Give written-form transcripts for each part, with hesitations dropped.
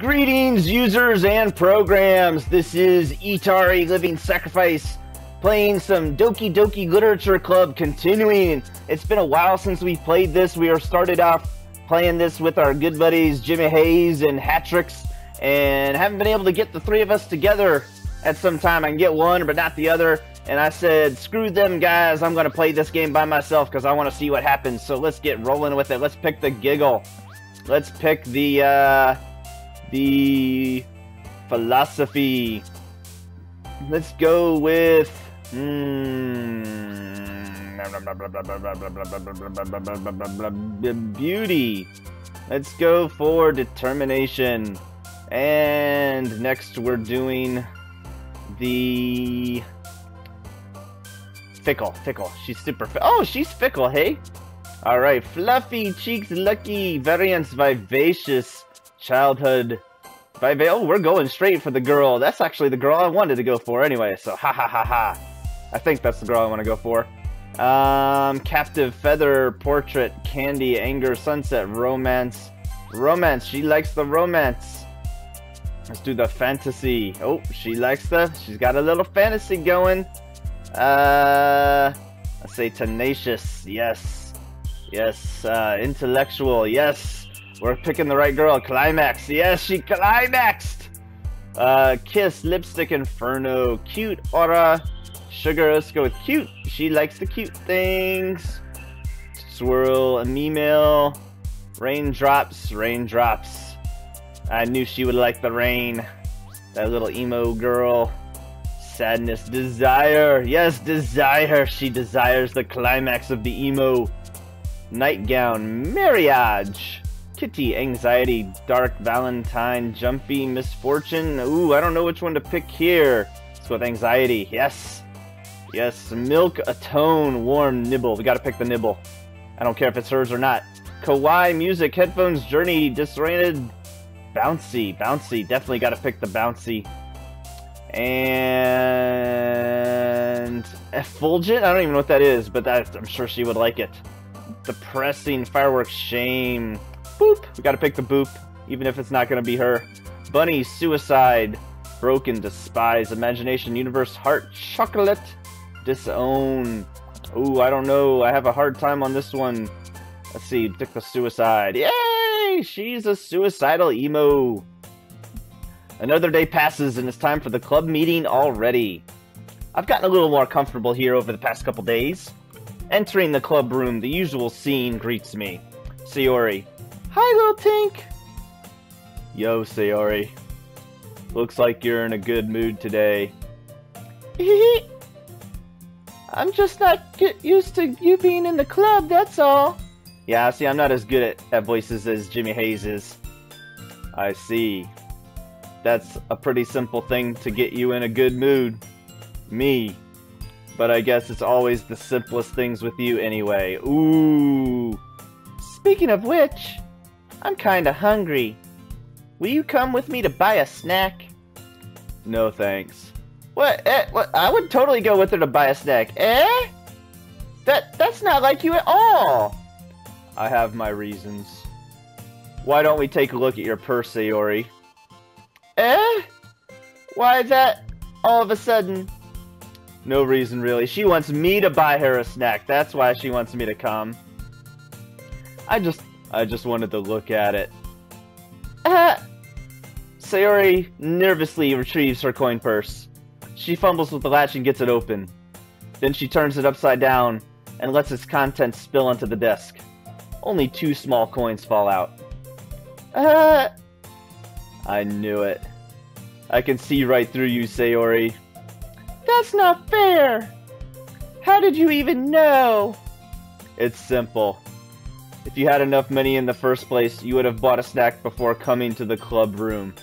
Greetings, users and programs. This is Etari Living Sacrifice, playing some Doki Doki Literature Club, continuing. It's been a while since we played this. We started off playing this with our good buddies Jimmy Hayes and Hatrix, and haven't been able to get the three of us together at some time. I can get one, but not the other. And I said, screw them guys, I'm going to play this game by myself because I want to see what happens. So let's get rolling with it. Let's pick the giggle. Let's pick the philosophy. Let's go with beauty. Let's go for determination. And next we're doing the fickle. She's super oh, she's fickle, hey? Alright, fluffy cheeks, lucky, variance, vivacious, childhood, oh, we're going straight for the girl. That's actually the girl I wanted to go for anyway, so ha ha ha ha. I think that's the girl I want to go for. Captive, feather, portrait, candy, anger, sunset, romance. Romance, she likes the romance. Let's do the fantasy. Oh, she's got a little fantasy going. Let's say tenacious, yes. Yes, intellectual, yes. We're picking the right girl. Climax, yes, she climaxed. Kiss, lipstick, inferno, cute, aura, sugar. Let's go with cute. She likes the cute things. Swirl, a email, raindrops. I knew she would like the rain. That little emo girl. Sadness, desire. Yes, desire. She desires the climax of the emo. Nightgown, marriage. Kitty, anxiety, dark, Valentine, jumpy, misfortune. Ooh, I don't know which one to pick here. Let's go with anxiety. Yes. Yes, milk, atone, warm, nibble. We gotta pick the nibble. I don't care if it's hers or not. Kawaii, music, headphones, journey, disoriented, bouncy. Definitely gotta pick the bouncy. And effulgent? I don't even know what that is, but I'm sure she would like it. Depressing, fireworks, shame. Boop. We gotta pick the boop, even if it's not gonna be her. Bunny, suicide, broken, despise, imagination, universe, heart, chocolate, disown. Ooh, I don't know. I have a hard time on this one. Let's see. Pick the suicide. Yay! She's a suicidal emo. Another day passes and it's time for the club meeting already. I've gotten a little more comfortable here over the past couple days. Entering the club room, the usual scene greets me. Sayori. Hi, little Tink. Yo, Sayori. Looks like you're in a good mood today. I'm just not used to you being in the club, that's all. Yeah, see, I'm not as good at voices as Jimmy Hayes is. I see. That's a pretty simple thing to get you in a good mood. Me. But I guess it's always the simplest things with you anyway. Ooh. Speaking of which, I'm kinda hungry. Will you come with me to buy a snack? No thanks. What? What? I would totally go with her to buy a snack. Eh? That's not like you at all. I have my reasons. Why don't we take a look at your purse, Sayori? Eh? Why is that all of a sudden? No reason really. She wants me to buy her a snack. That's why she wants me to come. I just wanted to look at it. Sayori nervously retrieves her coin purse. She fumbles with the latch and gets it open. Then she turns it upside down and lets its contents spill onto the desk. Only 2 small coins fall out. I knew it. I can see right through you, Sayori. That's not fair! How did you even know? It's simple. If you had enough money in the first place, you would have bought a snack before coming to the club room.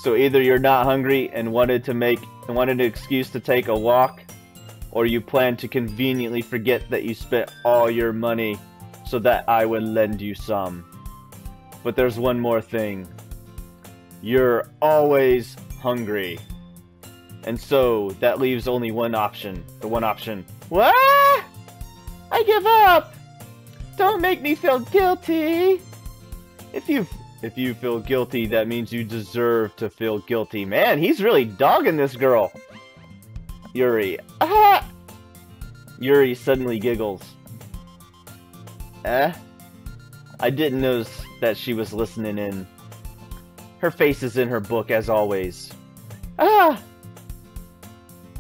So either you're not hungry and wanted an excuse to take a walk, or you plan to conveniently forget that you spent all your money so that I would lend you some. But there's one more thing. You're always hungry. And so, that leaves only one option. The one option. What? I give up! Don't make me feel guilty! If If you feel guilty, that means you deserve to feel guilty. Man, he's really dogging this girl. Yuri. Ah! Yuri suddenly giggles. I didn't notice that she was listening in. Her face is in her book, as always. Ah!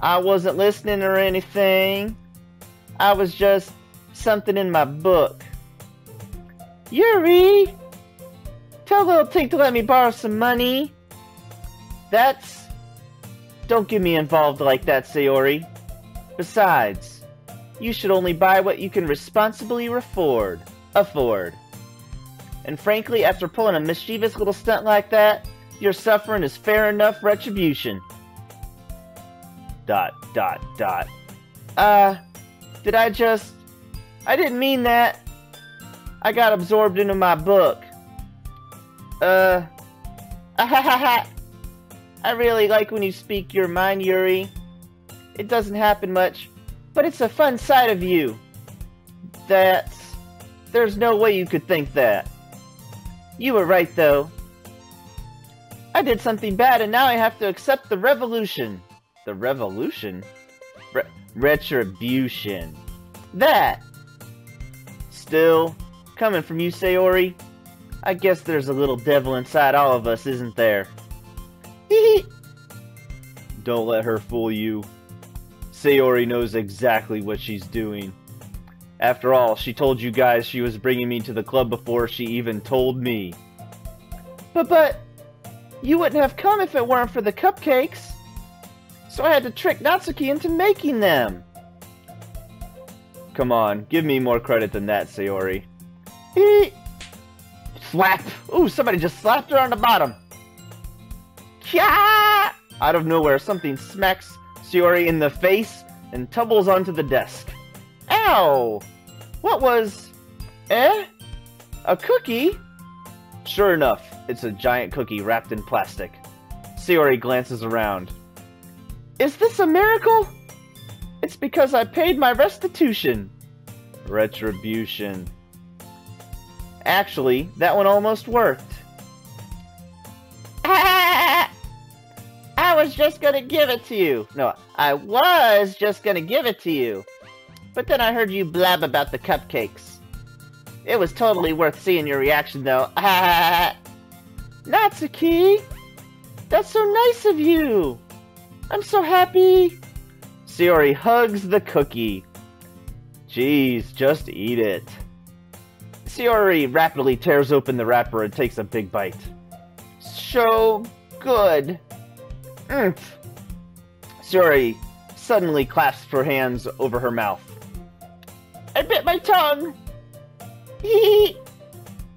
I wasn't listening or anything. I was just something in my book. Yuri! Tell little Tink to let me borrow some money. Don't get me involved like that, Sayori. Besides, you should only buy what you can responsibly afford. And frankly, after pulling a mischievous little stunt like that, your suffering is fair enough retribution. ... Did I didn't mean that. I got absorbed into my book. I really like when you speak your mind, Yuri. It doesn't happen much, but it's a fun side of you. There's no way you could think that. You were right, though. I did something bad, and now I have to accept the revolution. The revolution? Retribution. That! Still, coming from you, Sayori, I guess there's a little devil inside all of us, isn't there? Don't let her fool you. Sayori knows exactly what she's doing. After all, she told you guys she was bringing me to the club before she even told me. But, you wouldn't have come if it weren't for the cupcakes. So I had to trick Natsuki into making them. Come on, give me more credit than that, Sayori. Slap! Ooh, somebody just slapped her on the bottom. Kya! Out of nowhere, something smacks Sayori in the face and tumbles onto the desk. Ow! What was... A cookie? Sure enough, it's a giant cookie wrapped in plastic. Sayori glances around. Is this a miracle? It's because I paid my restitution. Retribution. Actually, that one almost worked. I was just gonna give it to you. No, I was just gonna give it to you. But then I heard you blab about the cupcakes. It was totally worth seeing your reaction, though. Natsuki! That's so nice of you! I'm so happy! Sayori hugs the cookie. Jeez, just eat it. Sayori rapidly tears open the wrapper and takes a big bite. So good. Sayori suddenly clasps her hands over her mouth. I bit my tongue!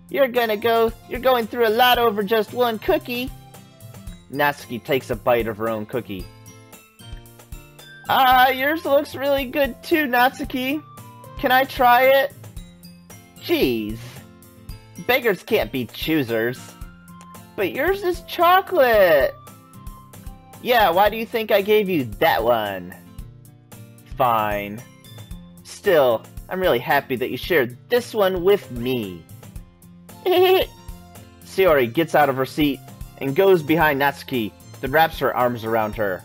You're going through a lot over just one cookie. Natsuki takes a bite of her own cookie. Yours looks really good too, Natsuki. Can I try it? Jeez. Beggars can't be choosers. But yours is chocolate. Yeah, why do you think I gave you that one? Fine. Still, I'm really happy that you shared this one with me. Sayori gets out of her seat and goes behind Natsuki, then wraps her arms around her.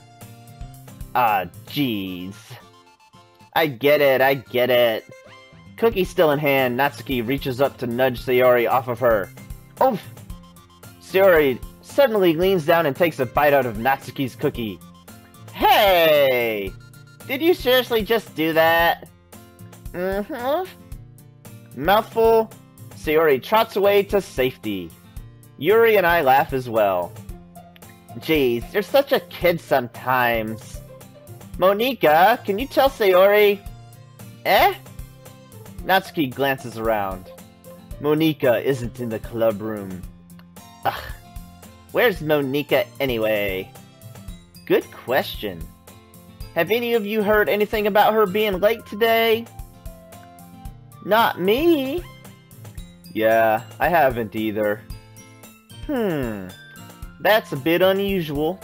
Ah, jeez. I get it. Cookie still in hand, Natsuki reaches up to nudge Sayori off of her. Oof! Sayori suddenly leans down and takes a bite out of Natsuki's cookie. Hey! Did you seriously just do that? Mouthful, Sayori trots away to safety. Yuri and I laugh as well. Jeez, you're such a kid sometimes. Monika, can you tell Sayori? Natsuki glances around. Monika isn't in the club room. Ugh. Where's Monika anyway? Good question. Have any of you heard anything about her being late today? Not me. Yeah, I haven't either. That's a bit unusual.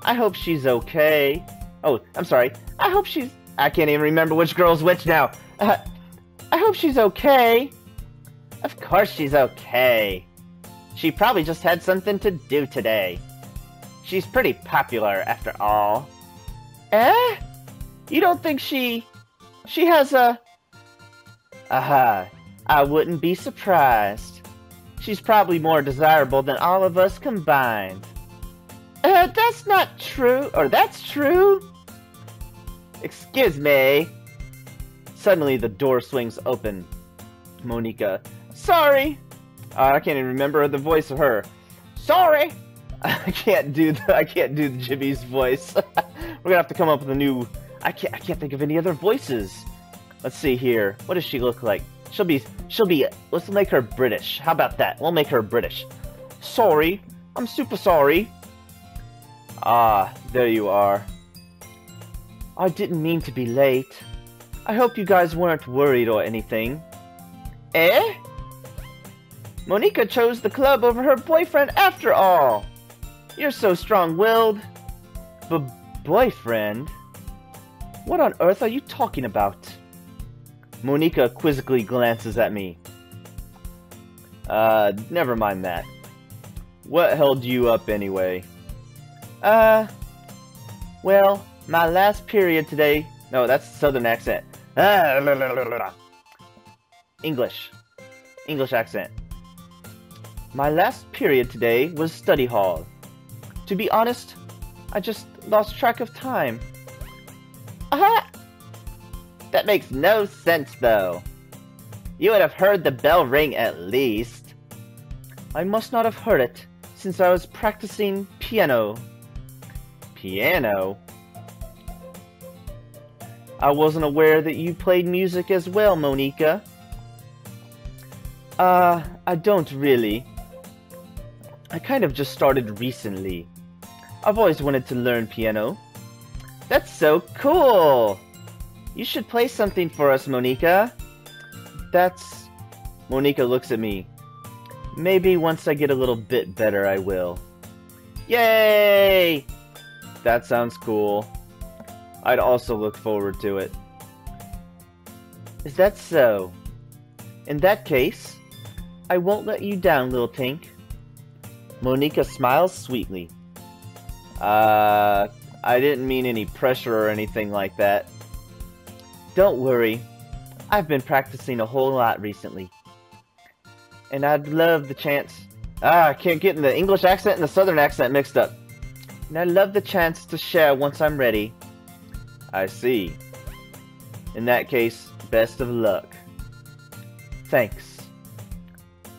I hope she's okay. Oh, I'm sorry. I can't even remember which girl's which now. I hope she's okay. Of course she's okay. She probably just had something to do today. She's pretty popular, after all. Eh? You don't think she has a... Aha, I wouldn't be surprised. She's probably more desirable than all of us combined. That's not true. Or that's true? Excuse me. Suddenly the door swings open. Monika. Sorry. I can't even remember the voice of her. Sorry. I can't do the Jimmy's voice. We're gonna have to come up with a new... I can't think of any other voices. Let's see here. What does she look like? She'll be... Let's make her British. How about that? We'll make her British. Sorry. I'm super sorry. Ah, there you are. I didn't mean to be late. I hope you guys weren't worried or anything. Eh? Monika chose the club over her boyfriend after all. You're so strong-willed. But boyfriend? What on earth are you talking about? Monika quizzically glances at me. Never mind that. What held you up anyway? Well, my last period today... No, that's Southern accent. English accent. My last period today was study hall. To be honest, I just lost track of time. Aha! That makes no sense, though. You would have heard the bell ring at least. I must not have heard it, since I was practicing piano. Piano? I wasn't aware that you played music as well, Monika. I don't really. I kind of just started recently. I've always wanted to learn piano. That's so cool! You should play something for us, Monika. That's... Monika looks at me. Maybe once I get a little bit better, I will. Yay! That sounds cool. I'd also look forward to it. Is that so? In that case, I won't let you down, little pink. Monika smiles sweetly. I didn't mean any pressure or anything like that. Don't worry. I've been practicing a whole lot recently. And I'd love the chance... I can't get the English accent and the Southern accent mixed up. And I'd love the chance to share once I'm ready. I see. In that case, best of luck. Thanks.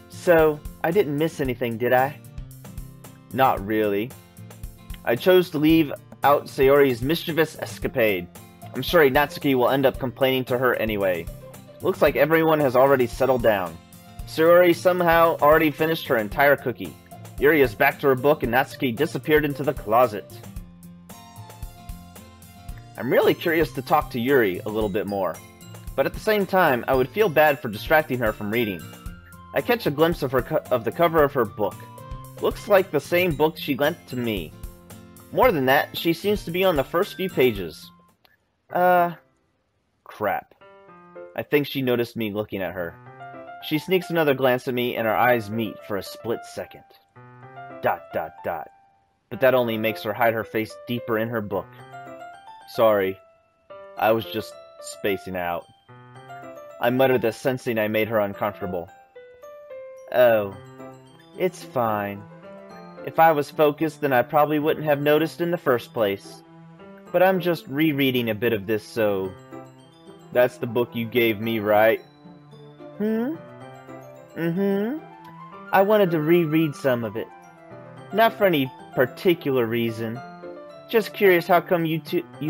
So, I didn't miss anything, did I? Not really. I chose to leave out Sayori's mischievous escapade. I'm sure Natsuki will end up complaining to her anyway. Looks like everyone has already settled down. Sayori somehow already finished her entire cookie. Yuri is back to her book and Natsuki disappeared into the closet. I'm really curious to talk to Yuri a little bit more. But at the same time, I would feel bad for distracting her from reading. I catch a glimpse of the cover of her book. Looks like the same book she lent to me. More than that, she seems to be on the first few pages. Crap. I think she noticed me looking at her. She sneaks another glance at me and our eyes meet for a split second. ... But that only makes her hide her face deeper in her book. Sorry. I was just spacing out. I muttered this, sensing I made her uncomfortable. Oh. It's fine. If I was focused, then I probably wouldn't have noticed in the first place. But I'm just rereading a bit of this, so... That's the book you gave me, right? I wanted to reread some of it. Not for any particular reason. Just curious how come you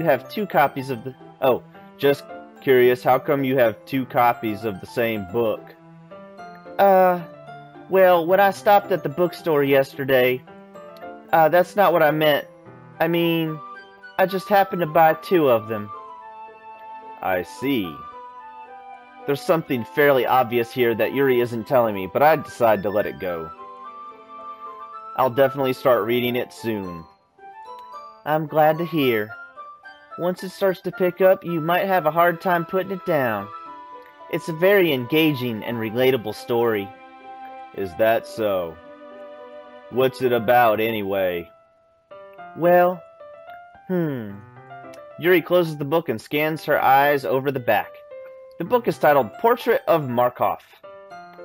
have two copies of the... Oh, just curious how come you have two copies of the same book? Well, when I stopped at the bookstore yesterday, that's not what I meant. I mean, I just happened to buy two of them. I see. There's something fairly obvious here that Yuri isn't telling me, but I decide to let it go. I'll definitely start reading it soon. I'm glad to hear. Once it starts to pick up, you might have a hard time putting it down. It's a very engaging and relatable story. Is that so? What's it about, anyway? Well, Yuri closes the book and scans her eyes over the back. The book is titled Portrait of Markov.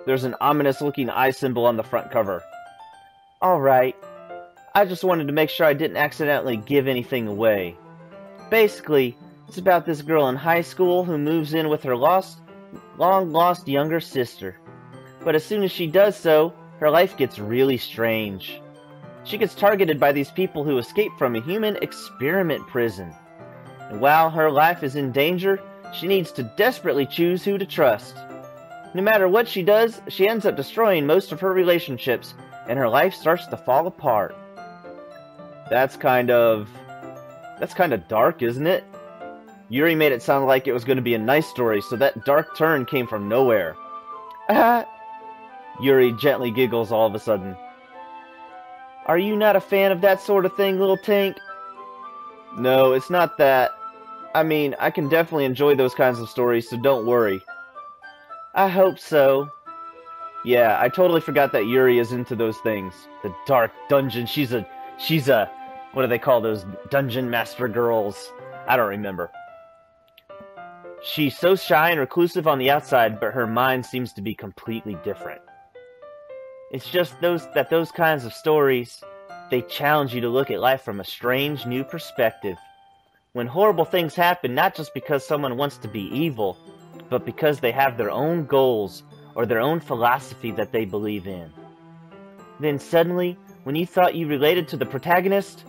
There's an ominous-looking eye symbol on the front cover. Alright, I just wanted to make sure I didn't accidentally give anything away. Basically, it's about this girl in high school who moves in with her long-lost younger sister. But as soon as she does so, her life gets really strange. She gets targeted by these people who escaped from a human experiment prison. And while her life is in danger, she needs to desperately choose who to trust. No matter what she does, she ends up destroying most of her relationships, and her life starts to fall apart. That's kind of dark, isn't it? Yuri made it sound like it was going to be a nice story, so that dark turn came from nowhere. Yuri gently giggles all of a sudden. Are you not a fan of that sort of thing, little tank? No, it's not that. I mean, I can definitely enjoy those kinds of stories, so don't worry. I hope so. Yeah, I totally forgot that Yuri is into those things. The dark dungeon, she's a, what do they call those dungeon master girls? I don't remember. She's so shy and reclusive on the outside, but her mind seems to be completely different. It's just those kinds of stories, they challenge you to look at life from a strange new perspective. When horrible things happen, not just because someone wants to be evil, but because they have their own goals or their own philosophy that they believe in. Then suddenly, when you thought you related to the protagonist,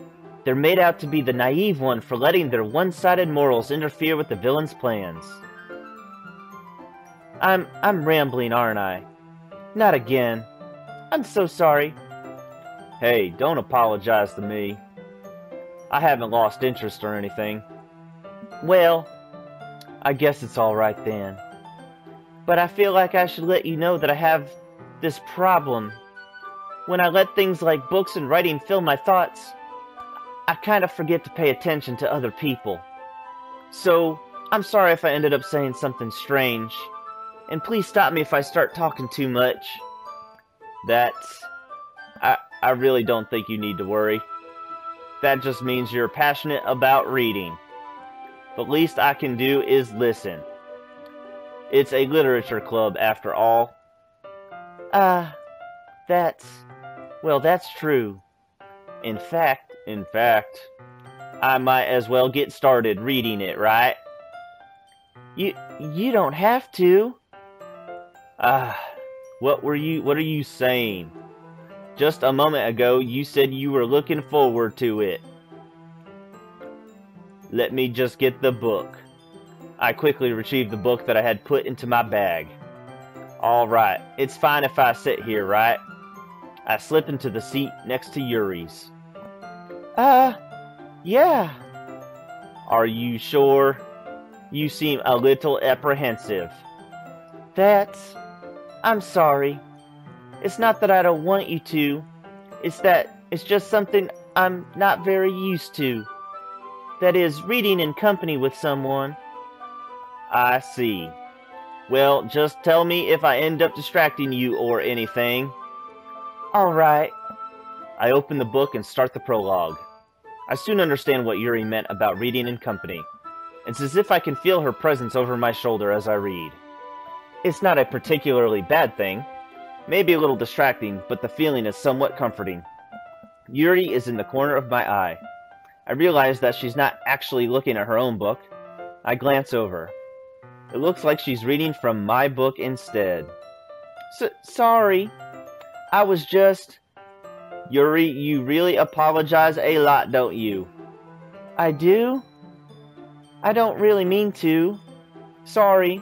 they're made out to be the naive one for letting their one-sided morals interfere with the villain's plans. I'm rambling, aren't I? Not again. I'm so sorry. Hey, don't apologize to me. I haven't lost interest or anything. Well, I guess it's alright then. But I feel like I should let you know that I have this problem. When I let things like books and writing fill my thoughts, I kind of forget to pay attention to other people. So, I'm sorry if I ended up saying something strange. And please stop me if I start talking too much. I really don't think you need to worry. That just means you're passionate about reading. The least I can do is listen. It's a literature club, after all. That's true. In fact, I might as well get started reading it, right? You don't have to. What are you saying? Just a moment ago, you said you were looking forward to it. Let me just get the book. I quickly retrieved the book that I had put into my bag. Alright, it's fine if I sit here, right? I slip into the seat next to Yuri's. Yeah. Are you sure? You seem a little apprehensive. I'm sorry. It's not that I don't want you to. It's just something I'm not very used to. That is, reading in company with someone. I see. Well, just tell me if I end up distracting you or anything. Alright. I open the book and start the prologue. I soon understand what Yuri meant about reading in company. It's as if I can feel her presence over my shoulder as I read. It's not a particularly bad thing. Maybe a little distracting, but the feeling is somewhat comforting. Yuri is in the corner of my eye. I realize that she's not actually looking at her own book. I glance over. It looks like she's reading from my book instead. Sorry. I was just... Yuri, you really apologize a lot, don't you? I do? I don't really mean to. Sorry.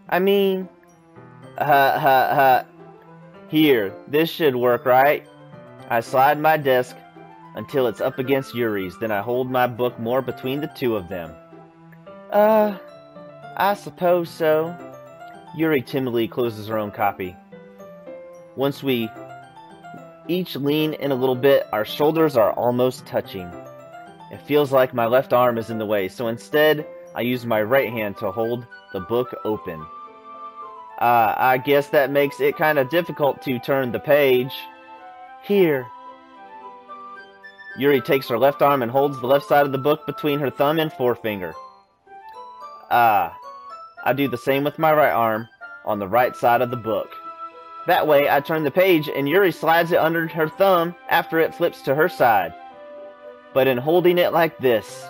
I mean... Here, this should work, right? I slide my desk until it's up against Yuri's, then I hold my book more between the two of them. I suppose so. Yuri timidly closes her own copy. Once we each lean in a little bit, our shoulders are almost touching. It feels like my left arm is in the way, so instead, I use my right hand to hold the book open. I guess that makes it kind of difficult to turn the page. Here, Yuri takes her left arm and holds the left side of the book between her thumb and forefinger. Ah, I do the same with my right arm on the right side of the book. That way, I turn the page and Yuri slides it under her thumb after it flips to her side. But in holding it like this,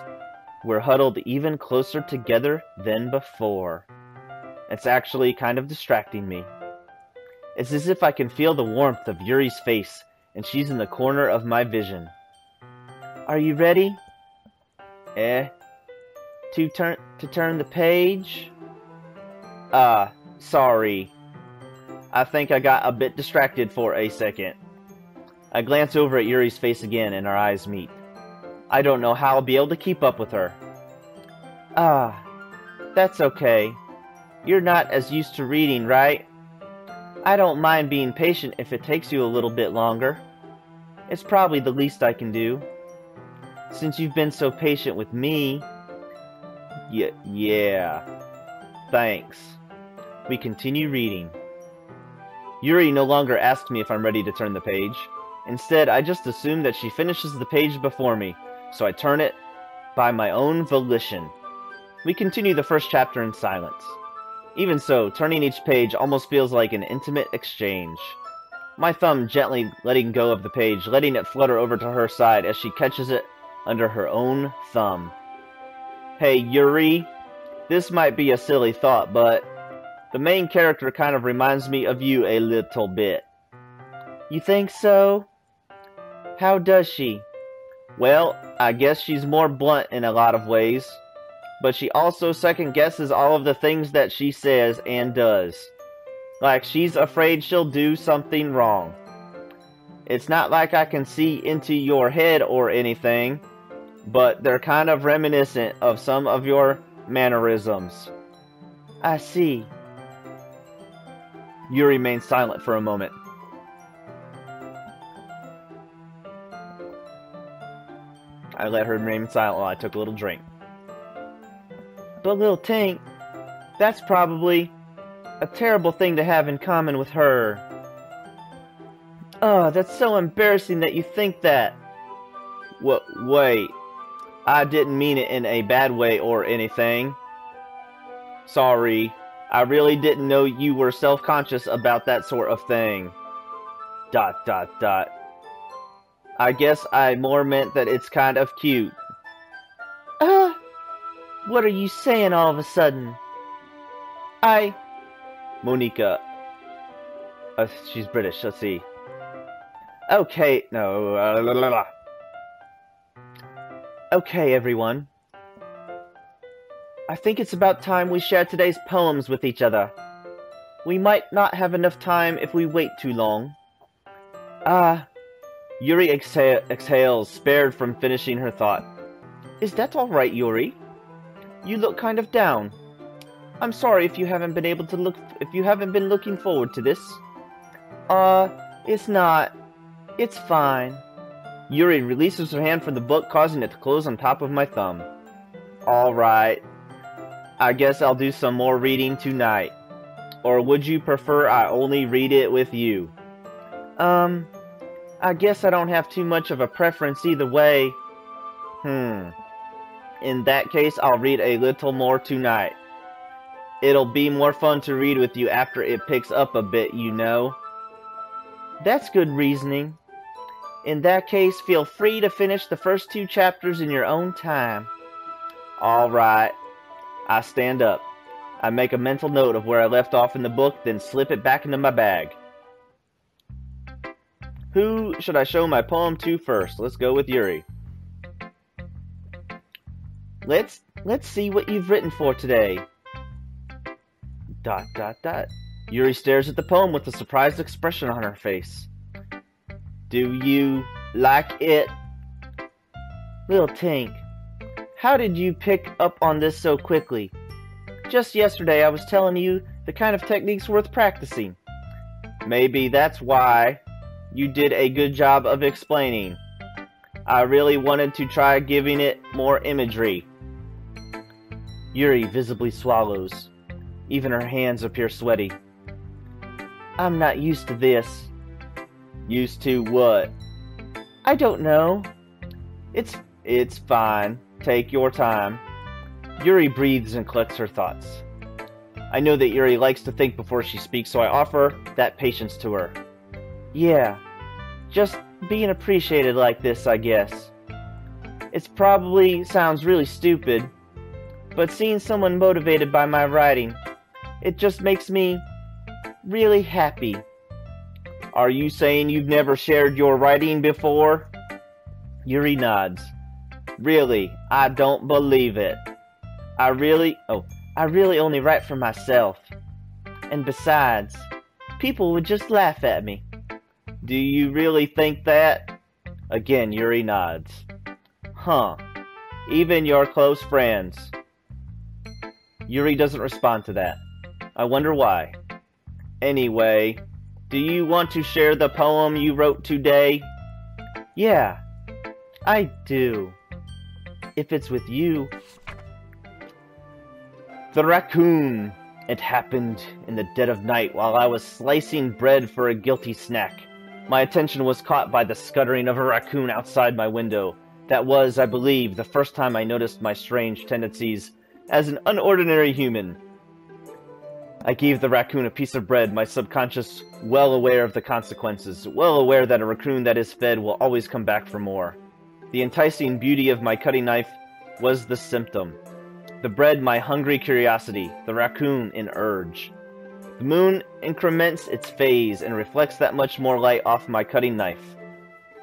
we're huddled even closer together than before. It's actually kind of distracting me. It's as if I can feel the warmth of Yuri's face, and she's in the corner of my vision. Are you ready? To turn the page? Sorry. I think I got a bit distracted for a second. I glance over at Yuri's face again, and our eyes meet. I don't know how I'll be able to keep up with her. That's okay. You're not as used to reading, right? I don't mind being patient if it takes you a little bit longer. It's probably the least I can do. Since you've been so patient with me... Yeah. Thanks. We continue reading. Yuri no longer asks me if I'm ready to turn the page. Instead, I just assume that she finishes the page before me, so I turn it by my own volition. We continue the first chapter in silence. Even so, turning each page almost feels like an intimate exchange. My thumb gently letting go of the page, letting it flutter over to her side as she catches it under her own thumb. Hey, Yuri, this might be a silly thought, but the main character kind of reminds me of you a little bit. You think so? How does she? Well, I guess she's more blunt in a lot of ways, but she also second-guesses all of the things that she says and does. Like she's afraid she'll do something wrong. It's not like I can see into your head or anything, but they're kind of reminiscent of some of your mannerisms. I see. Yuri remained silent for a moment. I let her remain silent while I took a little drink. But little Tink, that's probably a terrible thing to have in common with her. Oh, that's so embarrassing that you think that. Wait, I didn't mean it in a bad way or anything. Sorry, I really didn't know you were self-conscious about that sort of thing. ... I guess I more meant that it's kind of cute. What are you saying all of a sudden? Monika. She's British, let's see. Okay, no. Okay, everyone. I think it's about time we share today's poems with each other. We might not have enough time if we wait too long. Yuri exhales, spared from finishing her thought. Is that all right, Yuri? You look kind of down. I'm sorry if you haven't been looking forward to this. It's not. It's fine. Yuri releases her hand from the book, causing it to close on top of my thumb. Alright. I guess I'll do some more reading tonight. Or would you prefer I only read it with you? I guess I don't have too much of a preference either way. In that case, I'll read a little more tonight. It'll be more fun to read with you after it picks up a bit, you know. That's good reasoning. In that case, feel free to finish the first 2 chapters in your own time. Alright. I stand up. I make a mental note of where I left off in the book, then slip it back into my bag. Who should I show my poem to first? Let's go with Yuri. Let's see what you've written for today. ... Yuri stares at the poem with a surprised expression on her face. Do you like it? Little Tink, how did you pick up on this so quickly? Just yesterday I was telling you the kind of techniques worth practicing. Maybe that's why you did a good job of explaining. I really wanted to try giving it more imagery. Yuri visibly swallows. Even her hands appear sweaty. I'm not used to this. Used to what? I don't know. It's fine. Take your time. Yuri breathes and collects her thoughts. I know that Yuri likes to think before she speaks, so I offer that patience to her. Yeah, just being appreciated like this, I guess. It probably sounds really stupid, but seeing someone motivated by my writing, it just makes me really happy. Are you saying you've never shared your writing before? Yuri nods. Really, I don't believe it. I really only write for myself. And besides, people would just laugh at me. Do you really think that? Again, Yuri nods. Huh. Even your close friends. Yuri doesn't respond to that. I wonder why. Anyway, do you want to share the poem you wrote today? Yeah, I do. If it's with you. The raccoon. It happened in the dead of night while I was slicing bread for a guilty snack. My attention was caught by the scuttering of a raccoon outside my window. That was, I believe, the first time I noticed my strange tendencies as an unordinary human. I gave the raccoon a piece of bread, my subconscious well aware of the consequences, well aware that a raccoon that is fed will always come back for more. The enticing beauty of my cutting knife was the symptom. The bread, my hungry curiosity, the raccoon, an urge. The moon increments its phase and reflects that much more light off my cutting knife.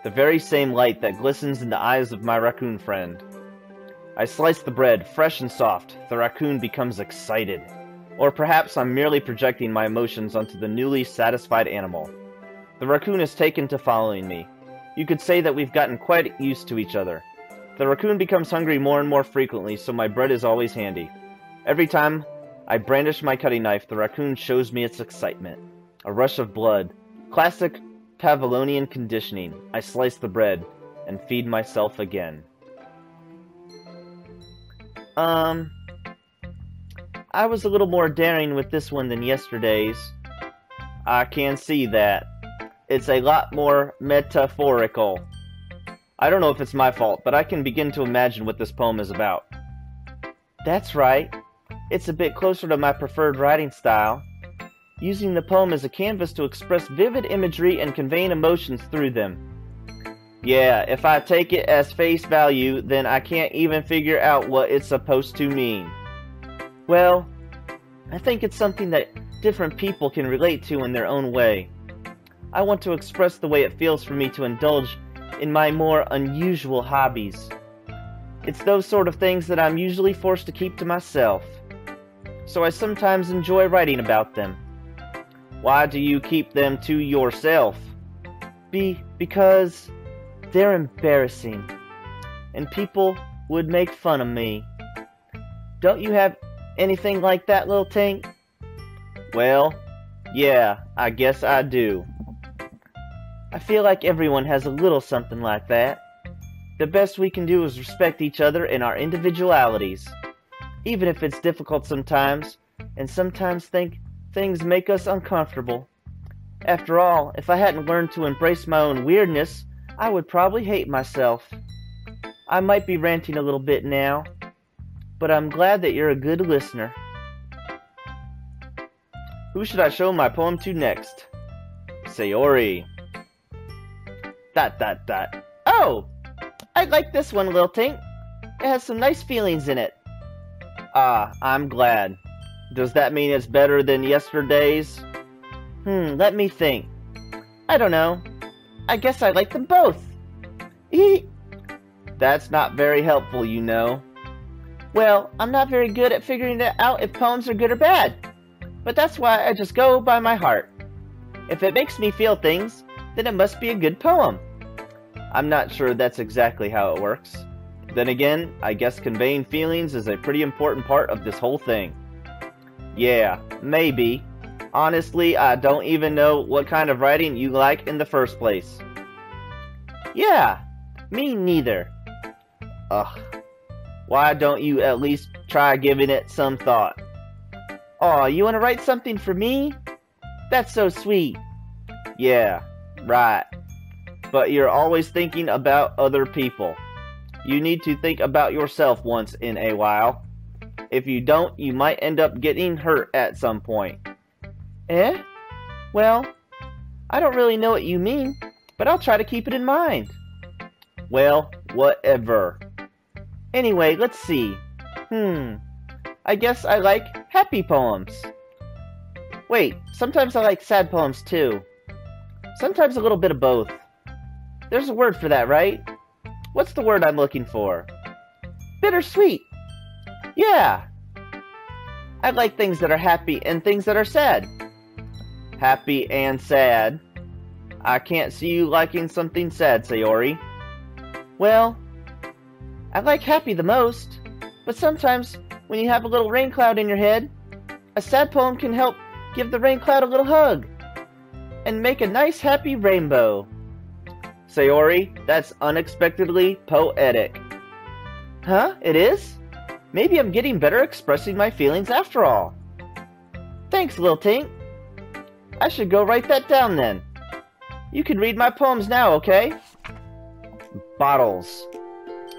The very same light that glistens in the eyes of my raccoon friend. I slice the bread, fresh and soft. The raccoon becomes excited. Or perhaps I'm merely projecting my emotions onto the newly satisfied animal. The raccoon is taken to following me. You could say that we've gotten quite used to each other. The raccoon becomes hungry more and more frequently, so my bread is always handy. Every time I brandish my cutting knife, the raccoon shows me its excitement. A rush of blood. Classic Pavlovian conditioning. I slice the bread and feed myself again. I was a little more daring with this one than yesterday's. I can see that. It's a lot more metaphorical. I don't know if it's my fault, but I can begin to imagine what this poem is about. That's right. It's a bit closer to my preferred writing style. Using the poem as a canvas to express vivid imagery and conveying emotions through them. Yeah, if I take it as face value, then I can't even figure out what it's supposed to mean. Well, I think it's something that different people can relate to in their own way. I want to express the way it feels for me to indulge in my more unusual hobbies. It's those sort of things that I'm usually forced to keep to myself. So I sometimes enjoy writing about them. Why do you keep them to yourself? Because they're embarrassing, and people would make fun of me. Don't you have anything like that, little Tink? Well, yeah, I guess I do. I feel like everyone has a little something like that. The best we can do is respect each other and our individualities, even if it's difficult sometimes, and sometimes things make us uncomfortable. After all, if I hadn't learned to embrace my own weirdness, I would probably hate myself. I might be ranting a little bit now, but I'm glad that you're a good listener. Who should I show my poem to next? Sayori. ... Oh! I like this one, Lil Tink. It has some nice feelings in it. Ah, I'm glad. Does that mean it's better than yesterday's? Let me think. I don't know. I guess I like them both. That's not very helpful, you know. Well, I'm not very good at figuring out if poems are good or bad. But that's why I just go by my heart. If it makes me feel things, then it must be a good poem. I'm not sure that's exactly how it works. Then again, I guess conveying feelings is a pretty important part of this whole thing. Yeah, maybe. Honestly, I don't even know what kind of writing you like in the first place. Yeah, me neither. Ugh. Why don't you at least try giving it some thought? Aw, you want to write something for me? That's so sweet. Yeah, right. But you're always thinking about other people. You need to think about yourself once in a while. If you don't, you might end up getting hurt at some point. Eh? Well, I don't really know what you mean, but I'll try to keep it in mind. Well, whatever. Anyway, let's see. I guess I like happy poems. Wait, sometimes I like sad poems too. Sometimes a little bit of both. There's a word for that, right? What's the word I'm looking for? Bittersweet. Yeah. I like things that are happy and things that are sad. Happy and sad. I can't see you liking something sad, Sayori. Well, I like happy the most, but sometimes when you have a little rain cloud in your head, a sad poem can help give the rain cloud a little hug and make a nice happy rainbow. Sayori, that's unexpectedly poetic. Huh? It is? Maybe I'm getting better expressing my feelings after all. Thanks, Lil Tink. I should go write that down then. You can read my poems now, okay? Bottles.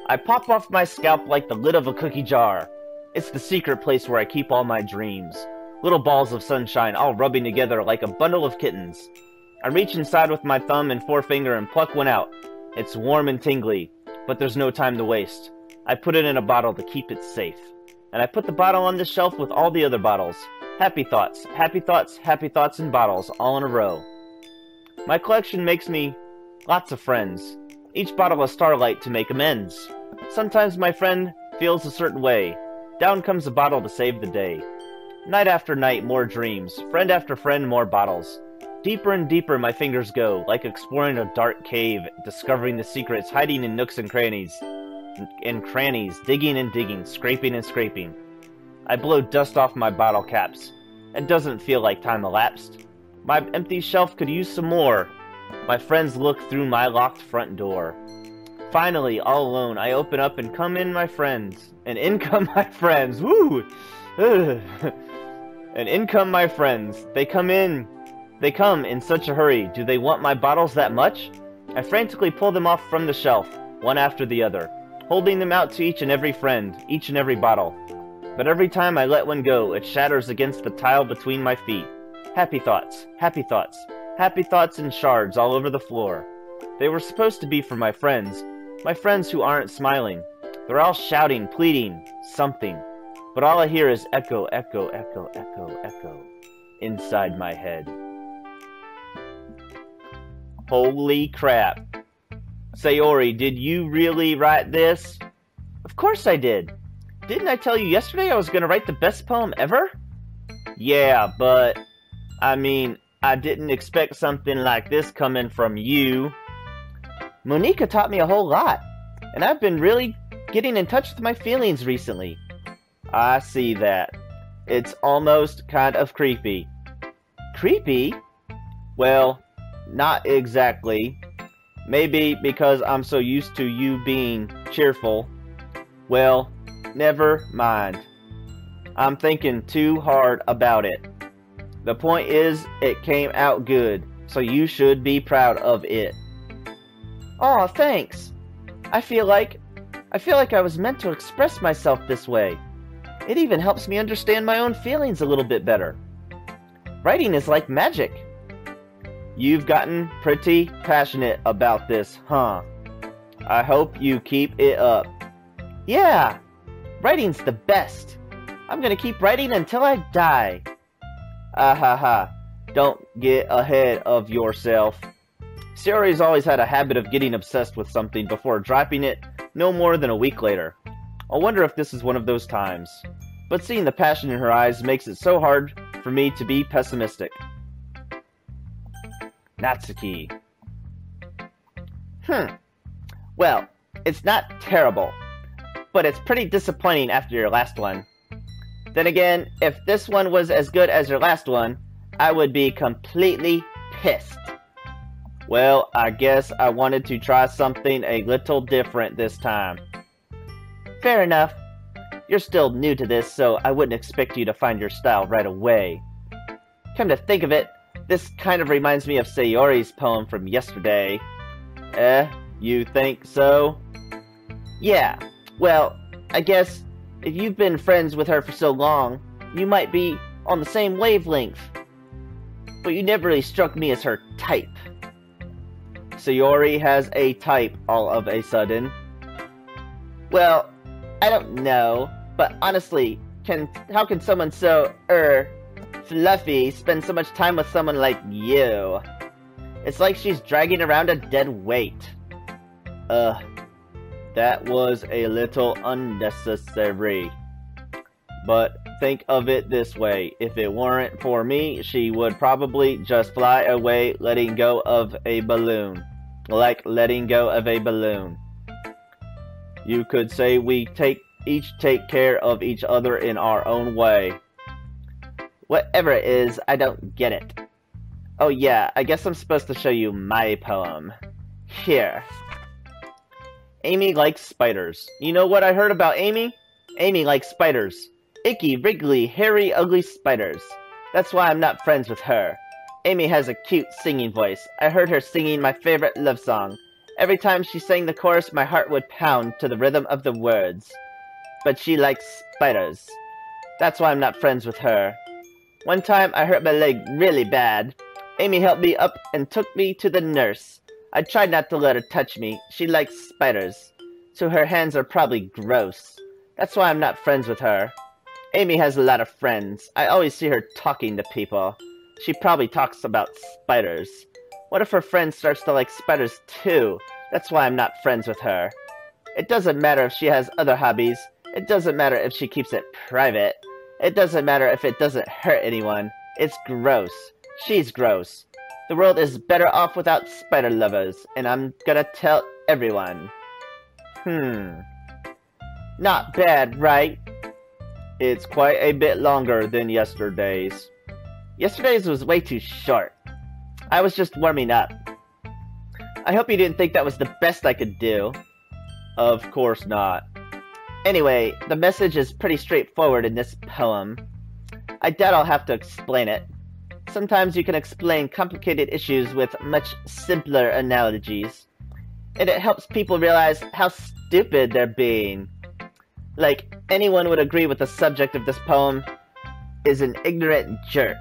I pop off my scalp like the lid of a cookie jar. It's the secret place where I keep all my dreams. Little balls of sunshine all rubbing together like a bundle of kittens. I reach inside with my thumb and forefinger and pluck one out. It's warm and tingly, but there's no time to waste. I put it in a bottle to keep it safe. And I put the bottle on the shelf with all the other bottles. Happy thoughts, happy thoughts, happy thoughts in bottles, all in a row. My collection makes me lots of friends. Each bottle a starlight to make amends. Sometimes my friend feels a certain way. Down comes a bottle to save the day. Night after night, more dreams. Friend after friend, more bottles. Deeper and deeper my fingers go, like exploring a dark cave, discovering the secrets hiding in nooks and crannies. Digging and digging, scraping and scraping. I blow dust off my bottle caps. It doesn't feel like time elapsed. My empty shelf could use some more. My friends look through my locked front door. Finally, all alone, I open up and come in my friends. And in come my friends. Woo! Ugh. And in come my friends. They come in such a hurry. Do they want my bottles that much? I frantically pull them off from the shelf, one after the other, holding them out to each and every friend, each and every bottle. But every time I let one go, it shatters against the tile between my feet. Happy thoughts, happy thoughts, happy thoughts in shards all over the floor. They were supposed to be for my friends who aren't smiling. They're all shouting, pleading, something. But all I hear is echo, echo, echo, echo, echo, inside my head. Holy crap. Sayori, did you really write this? Of course I did. Didn't I tell you yesterday I was going to write the best poem ever? Yeah, but, I mean, I didn't expect something like this coming from you. Monika taught me a whole lot, and I've been really getting in touch with my feelings recently. I see that. It's almost kind of creepy. Creepy? Well, not exactly. Maybe because I'm so used to you being cheerful. Well, never mind. I'm thinking too hard about it. The point is, it came out good, so you should be proud of it. Aw, thanks. I feel like I was meant to express myself this way. It even helps me understand my own feelings a little bit better. Writing is like magic. You've gotten pretty passionate about this, huh? I hope you keep it up. Yeah, writing's the best. I'm gonna keep writing until I die. Ah ha ha, don't get ahead of yourself. Sayori's always had a habit of getting obsessed with something before dropping it no more than a week later. I wonder if this is one of those times. But seeing the passion in her eyes makes it so hard for me to be pessimistic. Natsuki. Well, it's not terrible, but it's pretty disappointing after your last one. Then again, if this one was as good as your last one, I would be completely pissed. Well, I guess I wanted to try something a little different this time. Fair enough. You're still new to this, so I wouldn't expect you to find your style right away. Come to think of it, this kind of reminds me of Sayori's poem from yesterday. You think so? Yeah, well, I guess if you've been friends with her for so long, you might be on the same wavelength. But you never really struck me as her type. Sayori has a type all of a sudden. Well, I don't know, but honestly, how can someone so, fluffy spend so much time with someone like you? It's like she's dragging around a dead weight. That was a little unnecessary. But think of it this way, if it weren't for me, she would probably just fly away letting go of a balloon. Like letting go of a balloon. You could say we each take care of each other in our own way. Whatever it is, I don't get it. Oh yeah, I guess I'm supposed to show you my poem. Here. Amy likes spiders. You know what I heard about Amy? Amy likes spiders. Icky, wriggly, hairy, ugly spiders. That's why I'm not friends with her. Amy has a cute singing voice. I heard her singing my favorite love song. Every time she sang the chorus, my heart would pound to the rhythm of the words. But she likes spiders. That's why I'm not friends with her. One time, I hurt my leg really bad. Amy helped me up and took me to the nurse. I tried not to let her touch me. She likes spiders. So her hands are probably gross. That's why I'm not friends with her. Amy has a lot of friends. I always see her talking to people. She probably talks about spiders. What if her friend starts to like spiders too? That's why I'm not friends with her. It doesn't matter if she has other hobbies. It doesn't matter if she keeps it private. It doesn't matter if it doesn't hurt anyone. It's gross. She's gross. The world is better off without spider lovers, and I'm gonna tell everyone. Not bad, right? It's quite a bit longer than yesterday's. Yesterday's was way too short. I was just warming up. I hope you didn't think that was the best I could do. Of course not. Anyway, the message is pretty straightforward in this poem. I doubt I'll have to explain it. Sometimes you can explain complicated issues with much simpler analogies. And it helps people realize how stupid they're being. Like, anyone would agree with the subject of this poem is an ignorant jerk.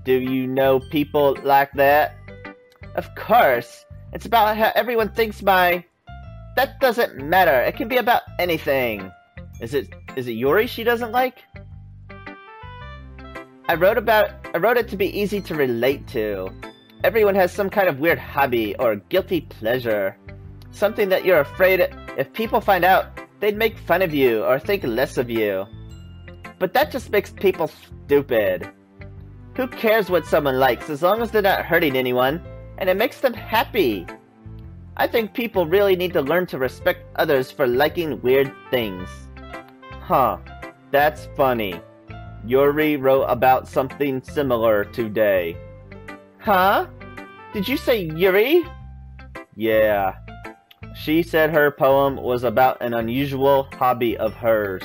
Do you know people like that? Of course. It's about how everyone thinks That doesn't matter. It can be about anything. Is it Yuri she doesn't like? I wrote it to be easy to relate to. Everyone has some kind of weird hobby or guilty pleasure. Something that you're afraid if people find out, they'd make fun of you or think less of you. But that just makes people stupid. Who cares what someone likes as long as they're not hurting anyone and it makes them happy? I think people really need to learn to respect others for liking weird things. Huh, that's funny. Yuri wrote about something similar today. Huh? Did you say Yuri? Yeah. She said her poem was about an unusual hobby of hers.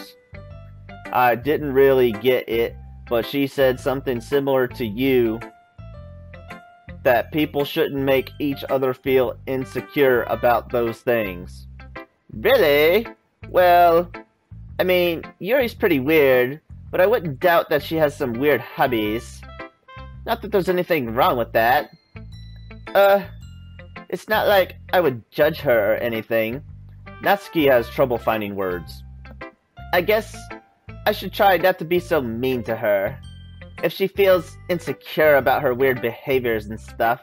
I didn't really get it, but she said something similar to you. That people shouldn't make each other feel insecure about those things. Really? Well, I mean, Yuri's pretty weird, but I wouldn't doubt that she has some weird hobbies. Not that there's anything wrong with that. It's not like I would judge her or anything. Natsuki has trouble finding words. I guess I should try not to be so mean to her. If she feels insecure about her weird behaviors and stuff.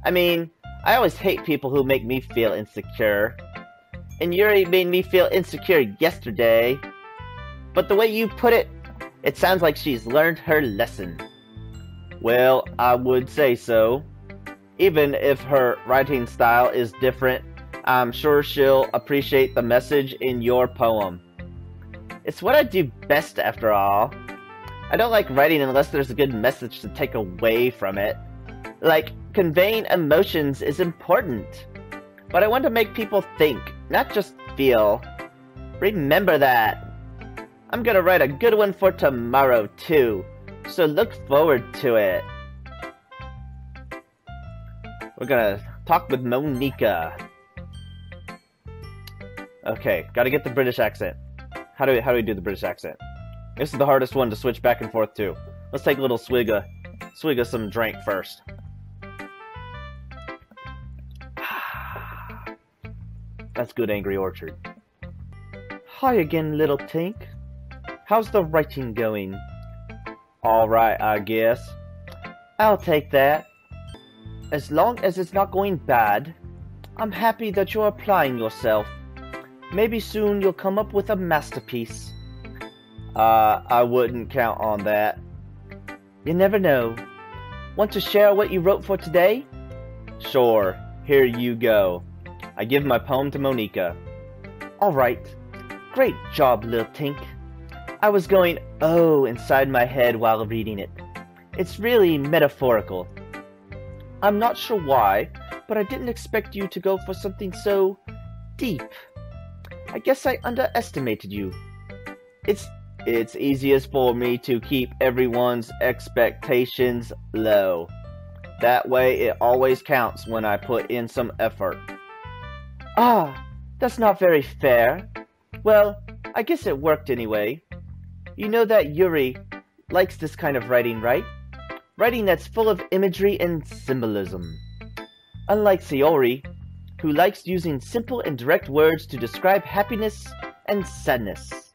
I mean, I always hate people who make me feel insecure. And Yuri made me feel insecure yesterday. But the way you put it, it sounds like she's learned her lesson. Well, I would say so. Even if her writing style is different, I'm sure she'll appreciate the message in your poem. It's what I do best after all. I don't like writing unless there's a good message to take away from it. Like, conveying emotions is important. But I want to make people think, not just feel. Remember that. I'm gonna write a good one for tomorrow, too. So look forward to it. We're gonna talk with Monika. Okay, gotta get the British accent. How do we do the British accent? This is the hardest one to switch back and forth to. Let's take a little swig of some drink first. That's good, Angry Orchard. Hi again, little Tink. How's the writing going? Alright, I guess. I'll take that. As long as it's not going bad, I'm happy that you're applying yourself. Maybe soon you'll come up with a masterpiece. I wouldn't count on that. You never know. Want to share what you wrote for today? Sure, here you go. I give my poem to Monika. Alright. Great job, little Tink. I was going, oh, inside my head while reading it. It's really metaphorical. I'm not sure why, but I didn't expect you to go for something so deep. I guess I underestimated you. It's easiest for me to keep everyone's expectations low. That way it always counts when I put in some effort. Ah, that's not very fair. Well, I guess it worked anyway. You know that Yuri likes this kind of writing, right? Writing that's full of imagery and symbolism. Unlike Sayori, who likes using simple and direct words to describe happiness and sadness.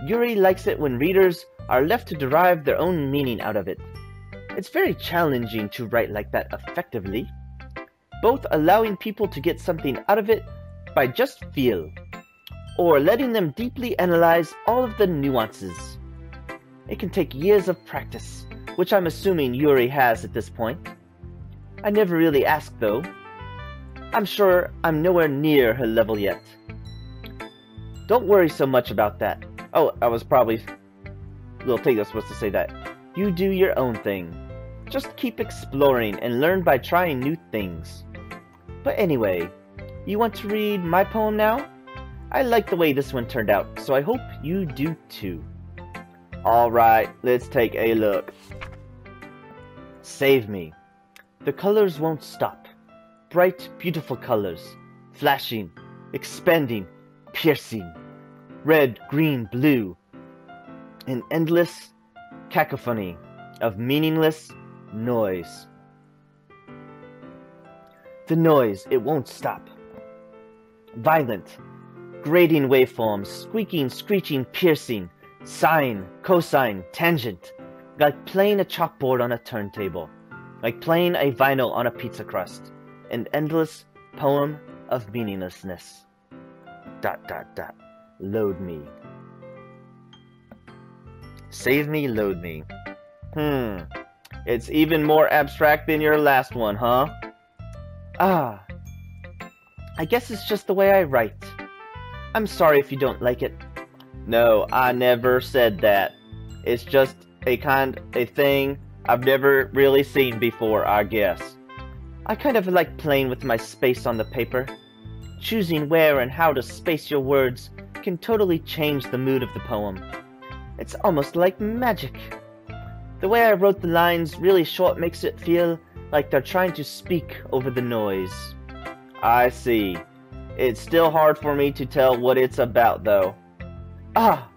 Yuri likes it when readers are left to derive their own meaning out of it. It's very challenging to write like that effectively, both allowing people to get something out of it by just feel, or letting them deeply analyze all of the nuances. It can take years of practice, which I'm assuming Yuri has at this point. I never really asked though. I'm sure I'm nowhere near her level yet. Don't worry so much about that. Oh, I was probably... Little Tig was supposed to say that. You do your own thing. Just keep exploring and learn by trying new things. But anyway, you want to read my poem now? I like the way this one turned out, so I hope you do too. Alright, let's take a look. Save me. The colors won't stop. Bright, beautiful colors. Flashing, expanding, piercing. Red, green, blue. An endless cacophony of meaningless noise. The noise, it won't stop. Violent, grating waveforms, squeaking, screeching, piercing, sine, cosine, tangent, like playing a chalkboard on a turntable, like playing a vinyl on a pizza crust, an endless poem of meaninglessness. ... Load me. Save me, load me. It's even more abstract than your last one, huh? Ah, I guess it's just the way I write. I'm sorry if you don't like it. No, I never said that. It's just a thing I've never really seen before, I guess. I kind of like playing with my space on the paper. Choosing where and how to space your words can totally change the mood of the poem. It's almost like magic. The way I wrote the lines really short makes it feel like they're trying to speak over the noise. I see. It's still hard for me to tell what it's about, though. Ah!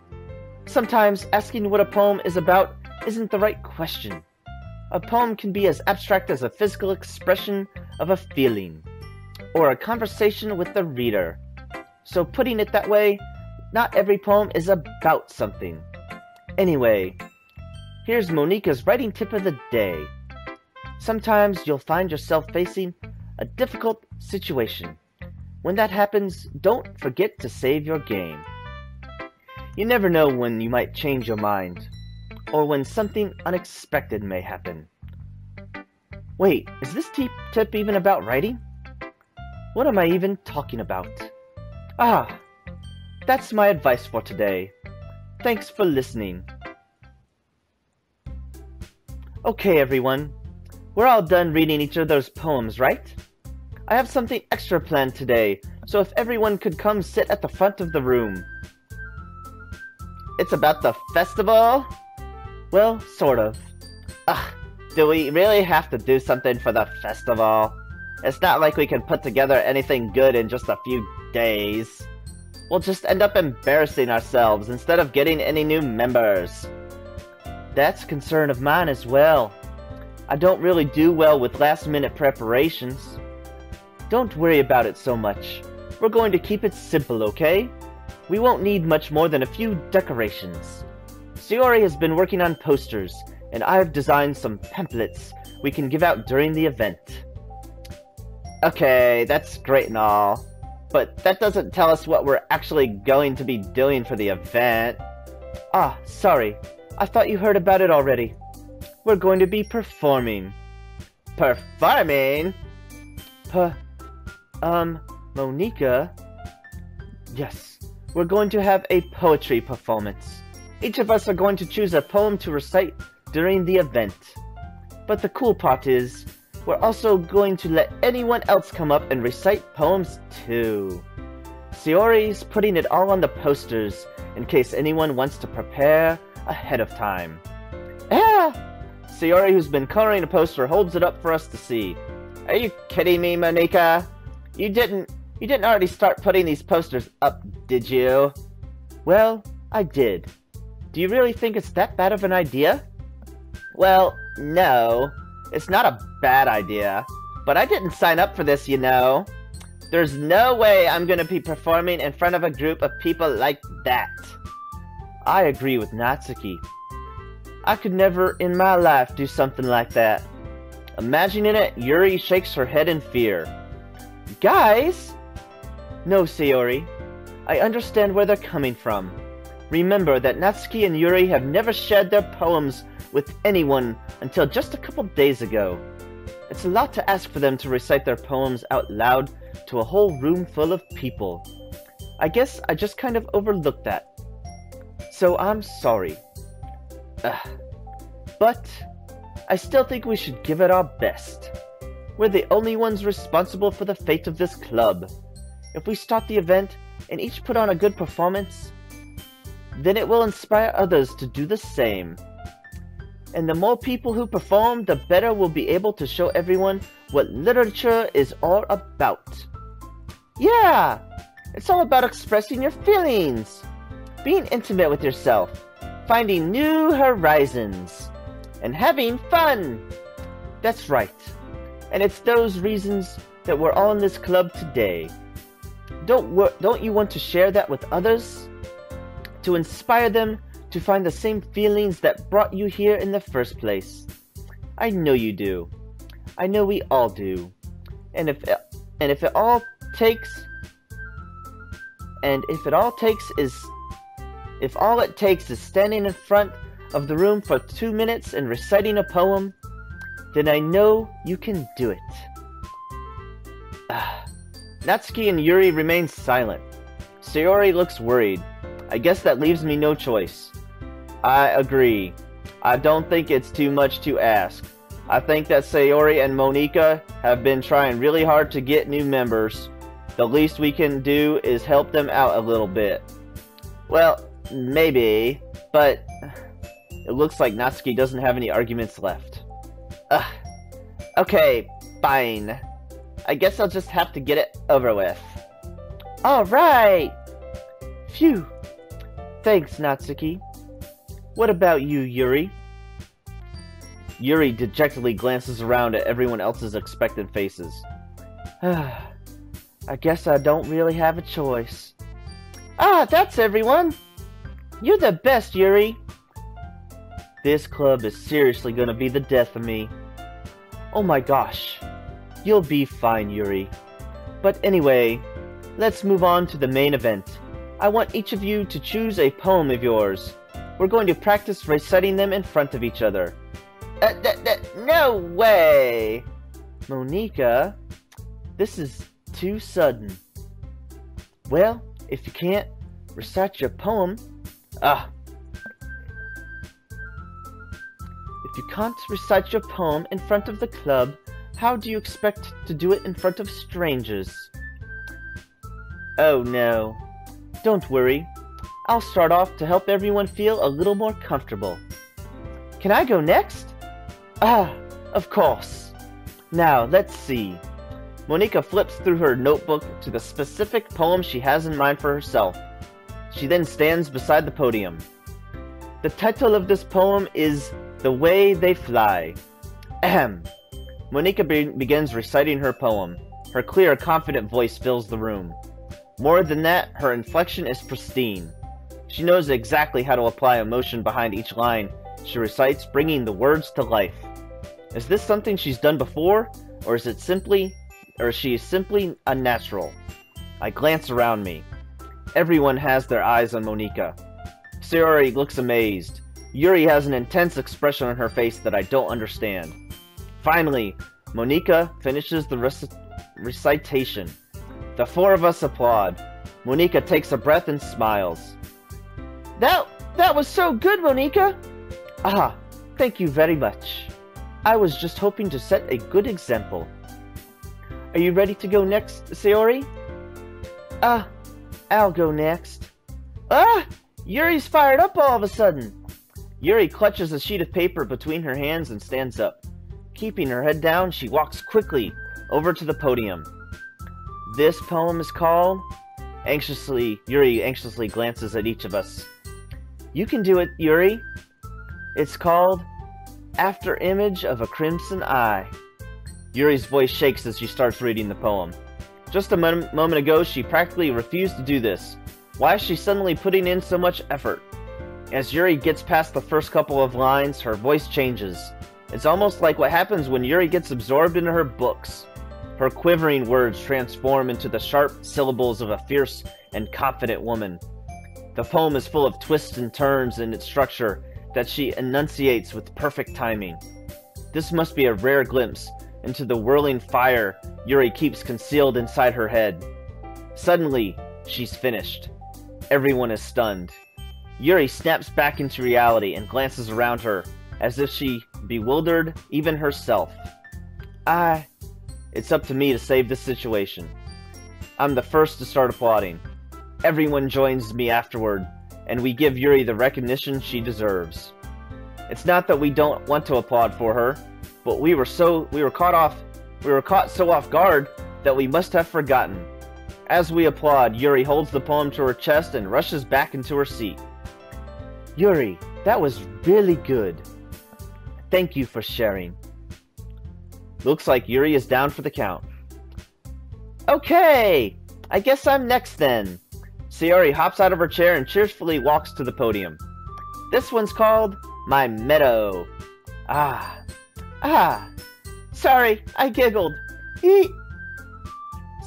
Sometimes asking what a poem is about isn't the right question. A poem can be as abstract as a physical expression of a feeling, or a conversation with the reader. So putting it that way, not every poem is about something. Anyway, here's Monika's writing tip of the day. Sometimes you'll find yourself facing a difficult situation. When that happens, don't forget to save your game. You never know when you might change your mind, or when something unexpected may happen. Wait, is this tip even about writing? What am I even talking about? Ah, that's my advice for today. Thanks for listening. Okay, everyone. We're all done reading each other's poems, right? I have something extra planned today, so if everyone could come sit at the front of the room. It's about the festival? Well, sort of. Ugh, do we really have to do something for the festival? It's not like we can put together anything good in just a few days. we'll just end up embarrassing ourselves instead of getting any new members. That's a concern of mine as well. I don't really do well with last-minute preparations. Don't worry about it so much. We're going to keep it simple, okay? We won't need much more than a few decorations. Sayori has been working on posters, and I have designed some pamphlets we can give out during the event. Okay, that's great and all, but that doesn't tell us what we're actually going to be doing for the event. Ah, sorry. I thought you heard about it already. We're going to be performing. Performing? Monika? Yes, we're going to have a poetry performance. Each of us are going to choose a poem to recite during the event. But the cool part is, we're also going to let anyone else come up and recite poems too. Sayori's putting it all on the posters in case anyone wants to prepare ahead of time. Ah! Sayori, who's been coloring a poster, holds it up for us to see. Are you kidding me, Monika? You didn't already start putting these posters up, did you? Well, I did. Do you really think it's that bad of an idea? Well, no. It's not a bad idea. But I didn't sign up for this, you know. There's no way I'm gonna be performing in front of a group of people like that. I agree with Natsuki. I could never in my life do something like that. Imagining it, Yuri shakes her head in fear. Guys! No, Sayori. I understand where they're coming from. Remember that Natsuki and Yuri have never shared their poems with anyone until just a couple days ago. It's a lot to ask for them to recite their poems out loud to a whole room full of people. I guess I just kind of overlooked that. So I'm sorry. But I still think we should give it our best. We're the only ones responsible for the fate of this club. If we start the event and each put on a good performance, then it will inspire others to do the same. And the more people who perform, the better we'll be able to show everyone what literature is all about. Yeah! It's all about expressing your feelings, being intimate with yourself, finding new horizons, and having fun! That's right. And it's those reasons that we're all in this club today. Don't you want to share that with others? To inspire them to find the same feelings that brought you here in the first place. I know you do. I know we all do. And if all it takes is standing in front of the room for 2 minutes and reciting a poem, then I know you can do it. Natsuki and Yuri remain silent. Sayori looks worried. I guess that leaves me no choice. I agree. I don't think it's too much to ask. I think that Sayori and Monika have been trying really hard to get new members. The least we can do is help them out a little bit. Well, maybe, but it looks like Natsuki doesn't have any arguments left. Okay, fine. I guess I'll just have to get it over with. Alright! Phew. Thanks, Natsuki. What about you, Yuri? Yuri dejectedly glances around at everyone else's expectant faces. I guess I don't really have a choice. Ah, that's everyone! You're the best, Yuri! This club is seriously gonna be the death of me. Oh my gosh. You'll be fine, Yuri. But anyway, let's move on to the main event. I want each of you to choose a poem of yours. We're going to practice reciting them in front of each other. No way! Monika, this is too sudden. Well, if you can't recite your poem... If you can't recite your poem in front of the club, how do you expect to do it in front of strangers? Oh no. Don't worry. I'll start off to help everyone feel a little more comfortable. Can I go next? Of course. Now, let's see. Monika flips through her notebook to the specific poem she has in mind for herself. She then stands beside the podium. The title of this poem is The Way They Fly. Ahem. Monika begins reciting her poem. Her clear, confident voice fills the room. More than that, her inflection is pristine. She knows exactly how to apply emotion behind each line she recites, bringing the words to life. Is this something she's done before, or is she simply unnatural? I glance around me. Everyone has their eyes on Monika. Sayori looks amazed. Yuri has an intense expression on her face that I don't understand. Finally, Monika finishes the recitation. The four of us applaud. Monika takes a breath and smiles. That was so good, Monika! Ah, thank you very much. I was just hoping to set a good example. Are you ready to go next, Sayori? I'll go next. Yuri's fired up all of a sudden. Yuri clutches a sheet of paper between her hands and stands up. Keeping her head down, she walks quickly over to the podium. This poem is called... Yuri anxiously glances at each of us. You can do it, Yuri. It's called After Image of a Crimson Eye. Yuri's voice shakes as she starts reading the poem. Just a moment ago, she practically refused to do this. Why is she suddenly putting in so much effort? As Yuri gets past the first couple of lines, her voice changes. It's almost like what happens when Yuri gets absorbed into her books. Her quivering words transform into the sharp syllables of a fierce and confident woman. The poem is full of twists and turns in its structure that she enunciates with perfect timing. This must be a rare glimpse into the whirling fire Yuri keeps concealed inside her head. Suddenly, she's finished. Everyone is stunned. Yuri snaps back into reality and glances around her, as if she bewildered even herself. It's up to me to save this situation. I'm the first to start applauding. Everyone joins me afterward, and we give Yuri the recognition she deserves. It's not that we don't want to applaud for her, but we were caught so off guard that we must have forgotten. As we applaud, Yuri holds the poem to her chest and rushes back into her seat. Yuri, that was really good. Thank you for sharing. Looks like Yuri is down for the count. Okay, I guess I'm next then. Sayori hops out of her chair and cheerfully walks to the podium. This one's called My Meadow. Sorry, I giggled. Eek.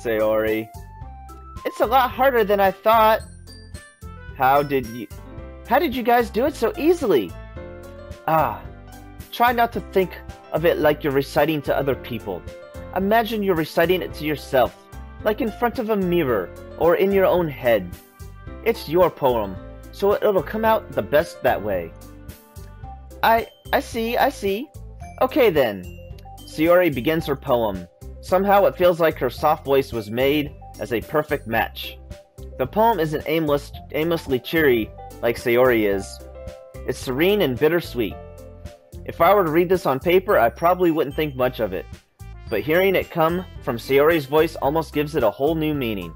Sayori. It's a lot harder than I thought. How did you guys do it so easily? Try not to think of it like you're reciting to other people. Imagine you're reciting it to yourself, like in front of a mirror or in your own head. It's your poem, so it'll come out the best that way. I see. Okay then. Sayori begins her poem. Somehow it feels like her soft voice was made as a perfect match. The poem isn't aimlessly cheery like Sayori is. It's serene and bittersweet. If I were to read this on paper, I probably wouldn't think much of it. But hearing it come from Sayori's voice almost gives it a whole new meaning.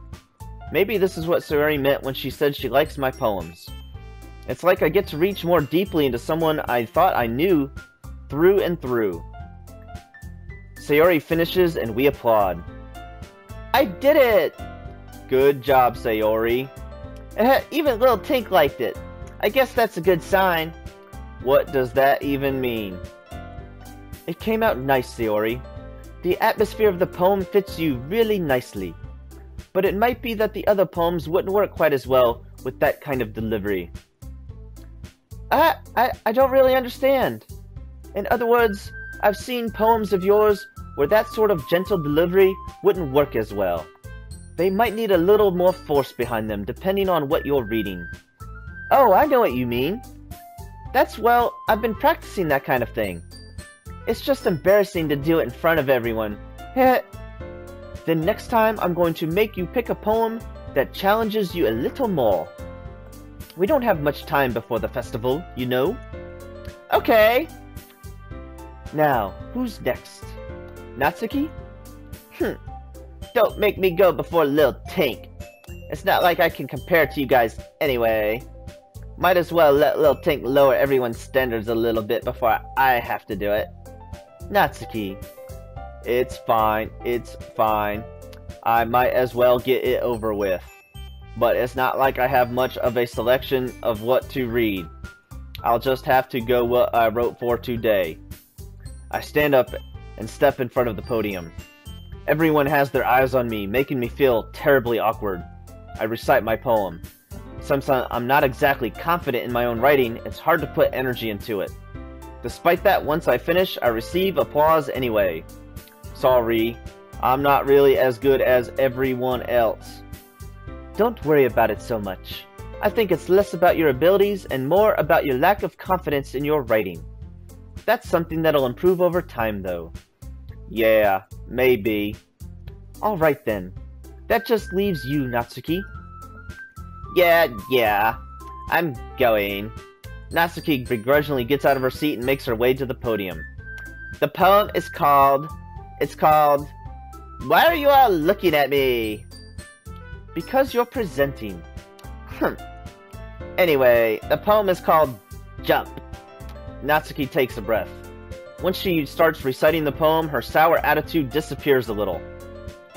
Maybe this is what Sayori meant when she said she likes my poems. It's like I get to reach more deeply into someone I thought I knew through and through. Sayori finishes and we applaud. I did it! Good job, Sayori. Even little Tink liked it. I guess that's a good sign. What does that even mean? It came out nice, Sayori. The atmosphere of the poem fits you really nicely. But it might be that the other poems wouldn't work quite as well with that kind of delivery. I don't really understand. In other words, I've seen poems of yours where that sort of gentle delivery wouldn't work as well. They might need a little more force behind them depending on what you're reading. Oh, I know what you mean. I've been practicing that kind of thing. It's just embarrassing to do it in front of everyone. Then next time I'm going to make you pick a poem that challenges you a little more. We don't have much time before the festival, you know. Okay. Now, who's next? Natsuki? don't make me go before Lil Tink. It's not like I can compare to you guys anyway. Might as well let Lil Tink lower everyone's standards a little bit before I have to do it. Natsuki. It's fine, it's fine. I might as well get it over with. But it's not like I have much of a selection of what to read. I'll just have to go what I wrote for today. I stand up and step in front of the podium. Everyone has their eyes on me, making me feel terribly awkward. I recite my poem. Since I'm not exactly confident in my own writing, it's hard to put energy into it. Despite that, once I finish, I receive applause anyway. Sorry, I'm not really as good as everyone else. Don't worry about it so much. I think it's less about your abilities and more about your lack of confidence in your writing. That's something that'll improve over time, though. Yeah, maybe. Alright then. That just leaves you, Natsuki. Yeah. I'm going. Natsuki begrudgingly gets out of her seat and makes her way to the podium. The poem is called... Why are you all looking at me? Because you're presenting. Anyway, the poem is called Jump. Natsuki takes a breath. Once she starts reciting the poem, her sour attitude disappears a little.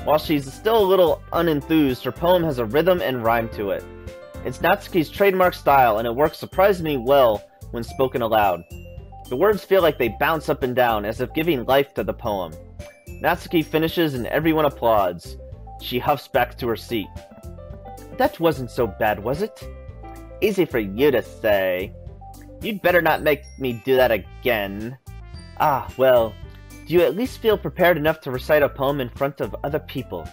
While she's still a little unenthused, her poem has a rhythm and rhyme to it. It's Natsuki's trademark style, and it works surprisingly well when spoken aloud. The words feel like they bounce up and down, as if giving life to the poem. Natsuki finishes and everyone applauds. She huffs back to her seat. That wasn't so bad, was it? Easy for you to say. You'd better not make me do that again. Ah, well, do you at least feel prepared enough to recite a poem in front of other people?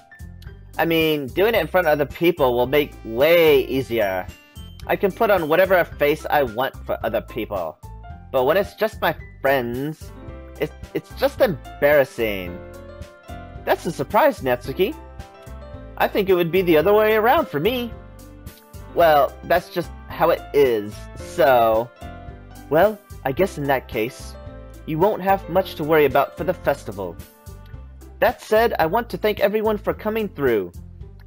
I mean, doing it in front of other people will make way easier. I can put on whatever face I want for other people. But when it's just my friends, it's just embarrassing. That's a surprise, Natsuki. I think it would be the other way around for me. Well, that's just how it is, so... Well, I guess in that case, you won't have much to worry about for the festival. That said, I want to thank everyone for coming through.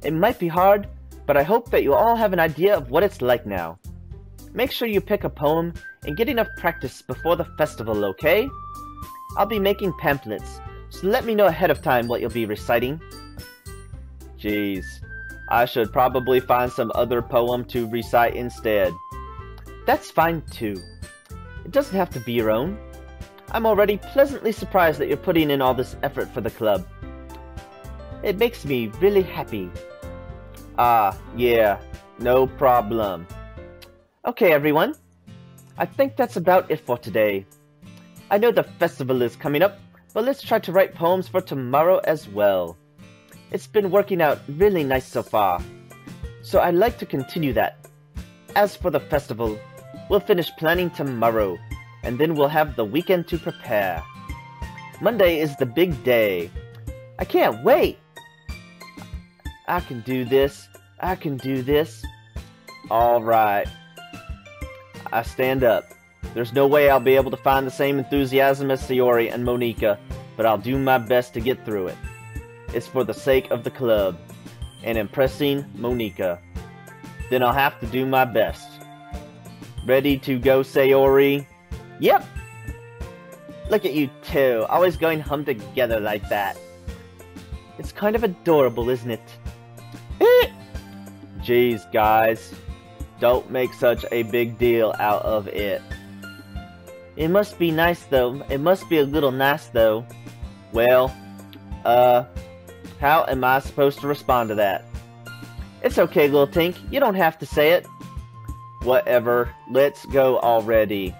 It might be hard, but I hope that you all have an idea of what it's like now. Make sure you pick a poem and get enough practice before the festival, okay? I'll be making pamphlets, so let me know ahead of time what you'll be reciting. Jeez, I should probably find some other poem to recite instead. That's fine too. It doesn't have to be your own. I'm already pleasantly surprised that you're putting in all this effort for the club. It makes me really happy. Ah, yeah, no problem. Okay, everyone. I think that's about it for today. I know the festival is coming up, but let's try to write poems for tomorrow as well. It's been working out really nice so far, so I'd like to continue that. As for the festival, we'll finish planning tomorrow, and then we'll have the weekend to prepare. Monday is the big day. I can't wait! I can do this. I can do this. Alright. I stand up. There's no way I'll be able to find the same enthusiasm as Sayori and Monika, but I'll do my best to get through it. It's for the sake of the club, and impressing Monika. Then I'll have to do my best. Ready to go, Sayori? Yep! Look at you two, always going home together like that. It's kind of adorable, isn't it? Jeez, guys. Don't make such a big deal out of it. It must be nice, though. It must be a little nice, though. Well, how am I supposed to respond to that? It's okay, Lil Tink. You don't have to say it. Whatever. Let's go already.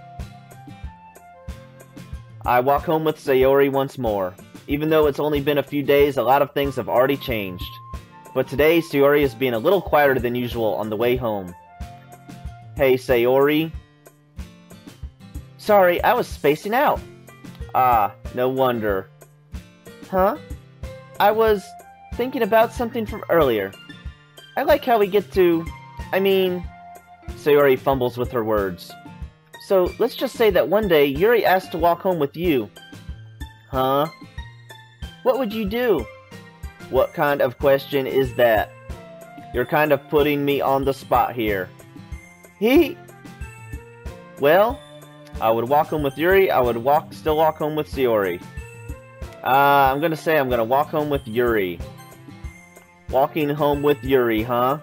I walk home with Sayori once more. Even though it's only been a few days, a lot of things have already changed. But today, Sayori is being a little quieter than usual on the way home. Hey, Sayori. Sorry, I was spacing out. Ah, no wonder. Huh? I was thinking about something from earlier. I like how we get to... Sayori fumbles with her words. So, let's just say that one day, Yuri asked to walk home with you. Huh? What would you do? What kind of question is that? You're kind of putting me on the spot here. Well, I would walk home with Yuri. I would still walk home with Sayori. I'm gonna say I'm gonna walk home with Yuri. Walking home with Yuri, huh?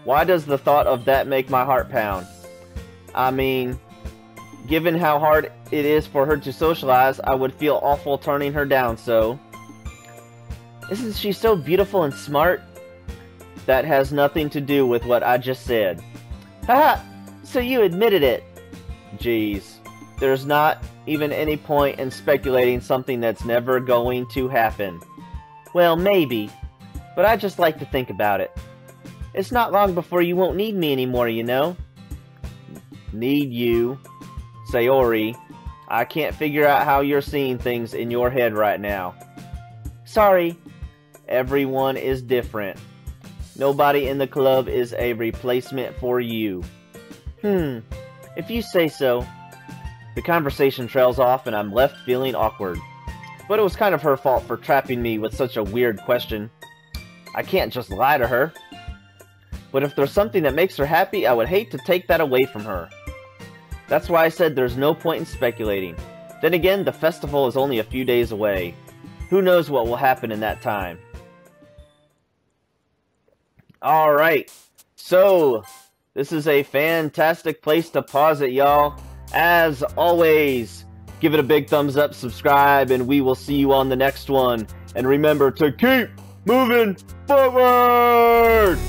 Why does the thought of that make my heart pound? I mean, given how hard it is for her to socialize, I would feel awful turning her down, so... Isn't she so beautiful and smart? That has nothing to do with what I just said. Haha! So you admitted it! Jeez. There's not even any point in speculating something that's never going to happen. Well, maybe. But I just like to think about it. It's not long before you won't need me anymore, you know? Need you? Sayori, I can't figure out how you're seeing things in your head right now. Sorry. Everyone is different. Nobody in the club is a replacement for you. If you say so. The conversation trails off and I'm left feeling awkward. But it was kind of her fault for trapping me with such a weird question. I can't just lie to her. But if there's something that makes her happy, I would hate to take that away from her. That's why I said there's no point in speculating. Then again, the festival is only a few days away. Who knows what will happen in that time. Alright, so this is a fantastic place to pause it, y'all. As always, give it a big thumbs up, subscribe, and we will see you on the next one. And remember to keep moving forward!